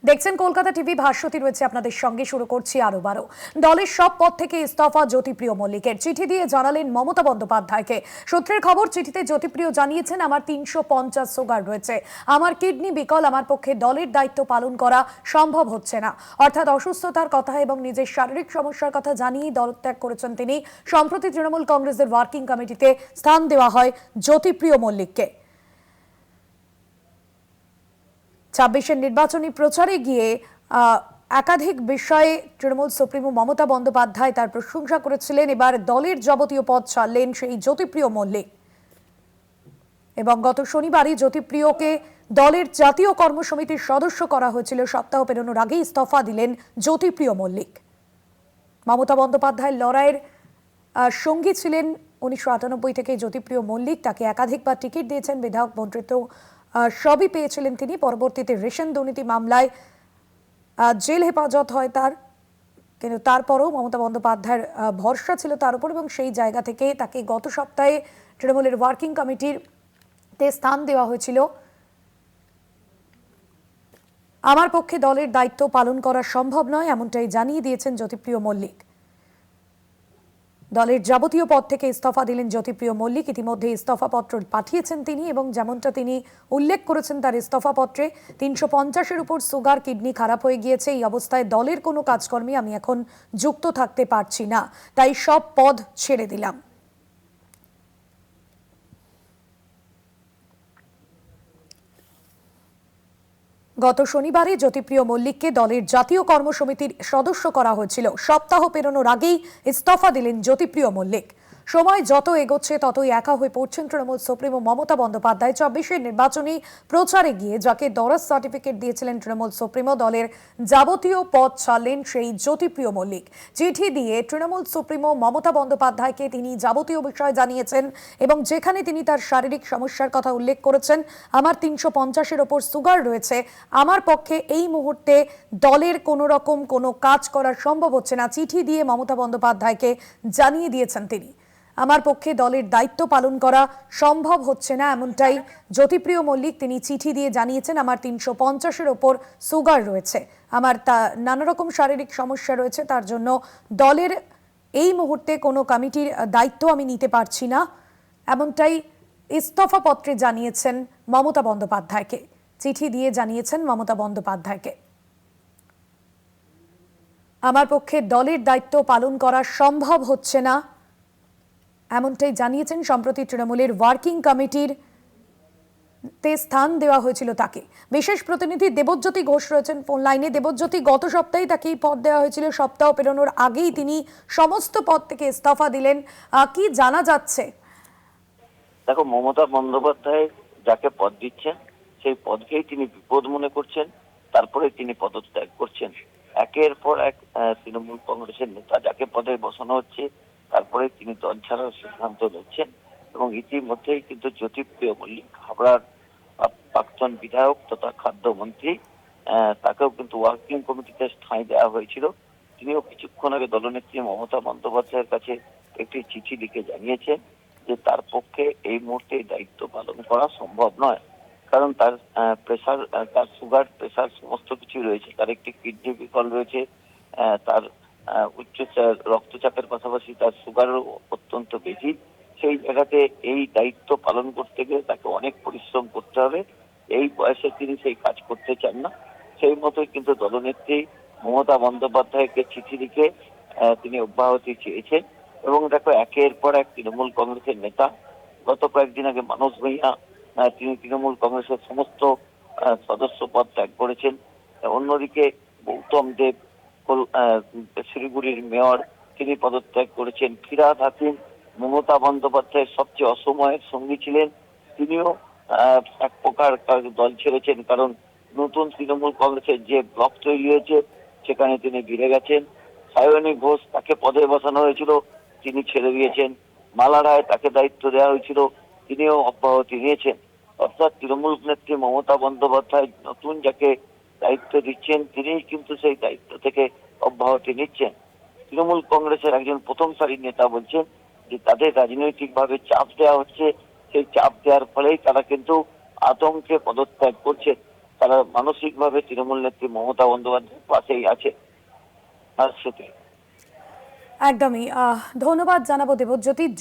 দেখছেন কলকাতা টিভি, ভাস্বতী রয়েছে আপনাদের সঙ্গে। শুরু করছি আরো বারো। দলের সব পদ থেকে ইস্তফা জ্যোতিপ্রিয় মল্লিকের। চিঠি দিয়ে জানালেন মমতা বন্দ্যোপাধ্যায়কে। সূত্রের খবর, চিঠিতে জ্যোতিপ্রিয় জানিয়েছেন, আমার 350 সুগার রয়েছে, আমার কিডনি বিকল, আমার পক্ষে দলের দায়িত্ব পালন করা সম্ভব হচ্ছে না। অর্থাৎ অসুস্থতার কথা এবং নিজের শারীরিক সমস্যার কথা জানিয়ে দলত্যাগ করেছেন তিনি। সম্প্রতি তৃণমূল কংগ্রেসের ওয়ার্কিং কমিটিতে স্থান দেওয়া হয় জ্যোতিপ্রিয় মল্লিককে। 26-এর নির্বাচনী প্রচারে গিয়ে একাধিক বিষয়ে তৃণমূল সুপ্রিমো মমতা বন্দ্যোপাধ্যায় তার প্রশংসা করেছিলেন। এবার দলের যাবতীয় পদ ছাড়লেন সেই জ্যোতিপ্রিয় মল্লিক। এবং গত শনিবারই জ্যোতিপ্রিয়কে দলের জাতীয় কর্মসমিতির সদস্য করা হয়েছিল। সপ্তাহ পেরোনোর আগেই ইস্তফা দিলেন জ্যোতিপ্রিয় মল্লিক। মমতা বন্দ্যোপাধ্যায়ের লড়াইয়ের সঙ্গী ছিলেন 1998 থেকে জ্যোতিপ্রিয় মল্লিক। তাকে একাধিকবার টিকিট দিয়েছেন, বিধায়ক মন্ত্রিত্ব সবই পেয়েছিলেন তিনি। পরবর্তীতে রেশন দুর্নীতি মামলায় জেল হেফাজত হয় তার, কিন্তু তারপরও মমতা বন্দ্যোপাধ্যায়ের ভরসা ছিল তার উপর, এবং সেই জায়গা থেকে তাকে গত সপ্তাহে তৃণমূলের ওয়ার্কিং কমিটিতে স্থান দেওয়া হয়েছিল। আমার পক্ষে দলের দায়িত্ব পালন করা সম্ভব নয়, এমনটাই জানিয়ে দিয়েছেন জ্যোতিপ্রিয় মল্লিক। দলের যাবতীয় পদ থেকে ইস্তফা দিলেন জ্যোতিপ্রিয় মল্লিক। ইতিমধ্যে ইস্তফাপত্র পাঠিয়েছেন তিনি, এবং যেমনটা তিনি উল্লেখ করেছেন তার ইস্তফাপত্রে, 350-এর উপর সুগার, কিডনি খারাপ হয়ে গিয়েছে। এই অবস্থায় দলের কোনো কাজকর্মে আমি এখন যুক্ত থাকতে পারছি না, তাই সব পদ ছেড়ে দিলাম। গত শনিবারে জ্যোতিপ্রিয় মল্লিককে দলের জাতীয় কর্মসমিতির সদস্য করা হয়েছিল। সপ্তাহ পেরোনোর আগেই ইস্তফা দিলেন জ্যোতিপ্রিয় মল্লিক। সময় যত এগোচ্ছে ততই একা হয়ে পড়ছেন তৃণমূল সুপ্রিমো মমতা বন্দ্যোপাধ্যায়। 24-এর নির্বাচনী প্রচারে গিয়ে যাকে দরাজ সার্টিফিকেট দিয়েছিলেন তৃণমূল সুপ্রিমো, দলের যাবতীয় পদ ছাড়লেন সেই জ্যোতিপ্রিয় মল্লিক। চিঠি দিয়ে তৃণমূল সুপ্রিমো মমতা বন্দ্যোপাধ্যায়কে তিনি যাবতীয় বিষয় জানিয়েছেন, এবং যেখানে তিনি তার শারীরিক সমস্যার কথা উল্লেখ করেছেন, আমার 350-এর ওপর সুগার রয়েছে, আমার পক্ষে এই মুহূর্তে দলের কোনো রকম কোনো কাজ করা সম্ভব হচ্ছে না, চিঠি দিয়ে মমতা বন্দ্যোপাধ্যায়কে জানিয়ে দিয়েছেন তিনি। আমার পক্ষে দলের দায়িত্ব পালন করা সম্ভব হচ্ছে না, এমনটাই জ্যোতিপ্রিয় মল্লিক তিনি চিঠি দিয়ে জানিয়েছেন। আমার 350-এর ওপর সুগার রয়েছে, আমার নানা রকম শারীরিক সমস্যা রয়েছে, তার জন্য দলের এই মুহূর্তে কোনো কমিটির দায়িত্ব আমি নিতে পারছি না, এমনটাই ইস্তফাপত্রে জানিয়েছেন মমতা বন্দ্যোপাধ্যায়কে। চিঠি দিয়ে জানিয়েছেন মমতা বন্দ্যোপাধ্যায়কে, আমার পক্ষে দলের দায়িত্ব পালন করা সম্ভব হচ্ছে না, এমনটাই জানিয়েছেন। সম্প্রতি তৃণমূলের ওয়ার্কিং কমিটির স্থান দেওয়া হয়েছিল তাকে। বিশেষ প্রতিনিধি দেবজ্যোতি ঘোষ রয়েছেন ফোন লাইনে। দেবজ্যোতি, গত সপ্তাহে তাকে এই পদ দেওয়া হয়েছিল, সপ্তাহ পেরোনোর আগেই তিনি সমস্ত পদ থেকে ইস্তফা দিলেন, কি জানা যাচ্ছে? দেখো, মমতা বন্দ্যোপাধ্যায় যাকে পদ দিচ্ছেন সেই পদকেই তিনি বিপদ মনে করছেন, তারপরে তিনি পদত্যাগ করছেন। একের পর এক তৃণমূল কংগ্রেসের নেতা যাকে পদে বসানো হচ্ছে, তারপরে তিনি দল ছাড়ার সিদ্ধান্ত নিচ্ছেন। এবং ইতিমধ্যেই কিন্তু জ্যোতিপ্রিয় মল্লিক, হাবড়ার প্রাক্তন বিধায়ক তথা খাদ্যমন্ত্রী, তাকেও কিন্তু ওয়ার্কিং কমিটিতে ঠাঁই দেওয়া হয়েছিল। তিনিও কিছুক্ষণ আগে দলনেত্রী মমতা বন্দ্যোপাধ্যায়ের কাছে একটি চিঠি লিখে জানিয়েছেন যে তার পক্ষে এই মুহূর্তে দায়িত্ব পালন করা সম্ভব নয়, কারণ তার প্রেসার, তার সুগার, প্রেসার সমস্ত কিছু রয়েছে, তার একটি কিডনি বিকল রয়েছে, তার উচ্চ রক্তচাপের পাশাপাশি তার সুগারও অত্যন্ত বেশি। সেই জায়গাতে এই দায়িত্ব পালন করতে গেলে তাকে অনেক পরিশ্রম করতে হবে। এই বয়সে তিনি সেই কাজ করতে চান না। সেই মতোই কিন্তু দলনেত্রী মমতা বন্দ্যোপাধ্যায়কে চিঠি লিখে তিনি অব্যাহতি চেয়েছেন। এবং দেখো, একের পর এক তৃণমূল কংগ্রেসের নেতা, গত কয়েকদিন আগে মানস ভূঁইয়া, তিনি তৃণমূল কংগ্রেসের সমস্ত সদস্য পদ ত্যাগ করেছেন। অন্যদিকে গৌতম দেব, শিলিগুড়ির মেয়র, তিনি পদত্যাগ করেছেন। ফিরহাদ হাকিম, মমতা বন্দ্যোপাধ্যায়ের সবচেয়ে অসময়ের সঙ্গী ছিলেন, তিনিও এক প্রকার দল ছেড়েছেন, কারণ নতুন তৃণমূল কংগ্রেসের যে ব্লক তৈরি হয়েছে সেখানে তিনি ভিড়ে গেছেন। সায়নী ঘোষ, তাকে পদে বসানো হয়েছিল, তিনি ছেড়ে দিয়েছেন। মালা রায়, তাকে দায়িত্ব দেওয়া হয়েছিল, তিনিও অব্যাহতি নিয়েছেন। অর্থাৎ তৃণমূল নেত্রী মমতা বন্দ্যোপাধ্যায় নতুন যাকে দায়িত্ব দিচ্ছেন, তিনিই কিন্তু সেই দায়িত্ব থেকে অব্যাহতি নিচ্ছেন। তৃণমূল কংগ্রেসের একজন প্রথম সারির নেতা বলছেন যে তাদের রাজনৈতিকভাবে চাপ দেওয়া হচ্ছে, সেই চাপ দেওয়ার ফলেই তারা কিন্তু আতঙ্কে পদত্যাগ করছে। তারা মানসিকভাবে তৃণমূল নেত্রী মমতা বন্দ্যোপাধ্যায়ের পাশেই আছে। আর সেটাই একদমই ধন্যবাদ জানাবো দেবজ্যোতি।